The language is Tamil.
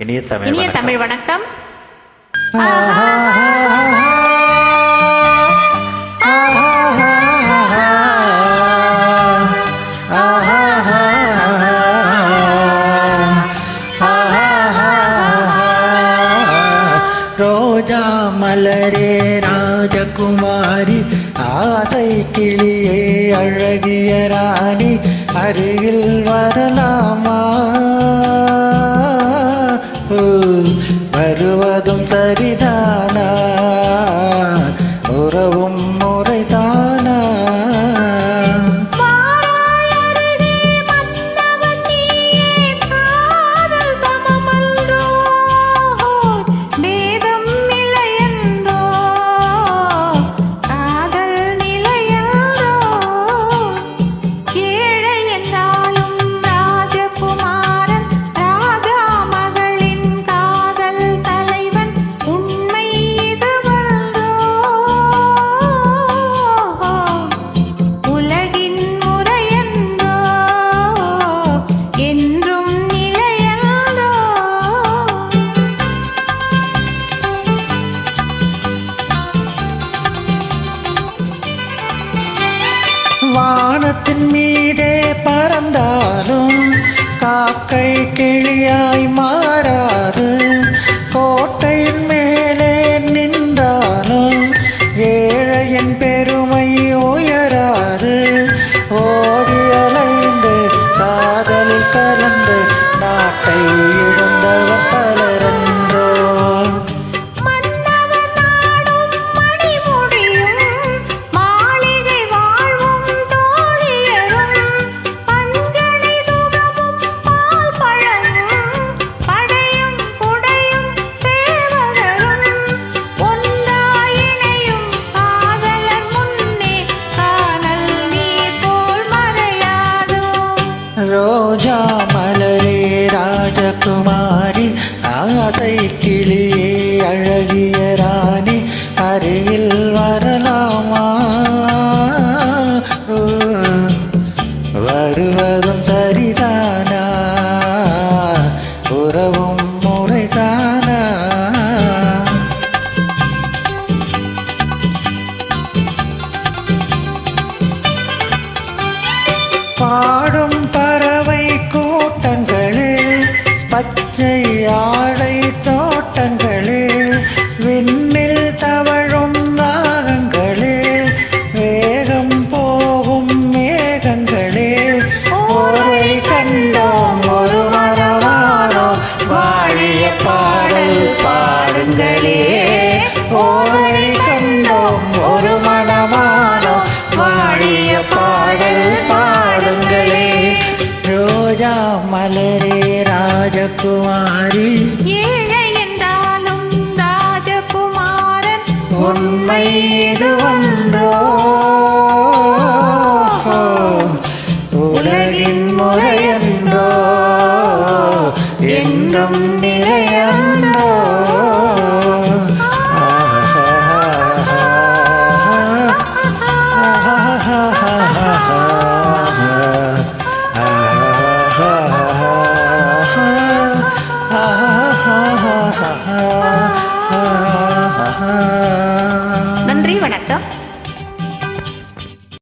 இனிய தமிழ் வணக்கம். ரோஜா மலரே ராஜகுமாரி, ஆசை கிளியே அழகிய ராணி, அருகில் வரலாமா? வருவதும் சரிதானா? உறவும் முறைதானா? வானத்தின் மீதே பறந்தாலும் காக்கை கிளியாய் மாறாது, கோட்டையின் மேலே நின்றாலும் ஏழையின் பெருமை உயராது. ஓடி அலைந்து காதலில் கலந்து நாட்டை இழந்தவர் பலரென்றோ. ரோஜா மலரே ராஜகுமாரி, ஆசை கிளியே அழகிய ராணி, அருகில் வரலாமா? வருவதும் சரிதானா? உறவும் முறைதானா? பாடும் பறவை கூட்டங்களே, பச்சை ஆடை தோட்டங்களே, விண்ணில் தவழும் ராகங்களே, வேகம் போகும் மேகங்களே, ஓரை கண்டோம் ஒரு மரவாரோ, வாழிய பாடல் பாடுங்களே. ஓரை கண்டோம் ஒரு மனமானோ, வாழிய பாடல் பாடுங்களே. ரோஜா மலரே ராஜகுமாரி, ஏழை என்றாலும் ராஜகுமாரன், உண்மை இது ஒன்றோ? உலகின் முறையன்றோ, என்றும் நிறையன்றோ?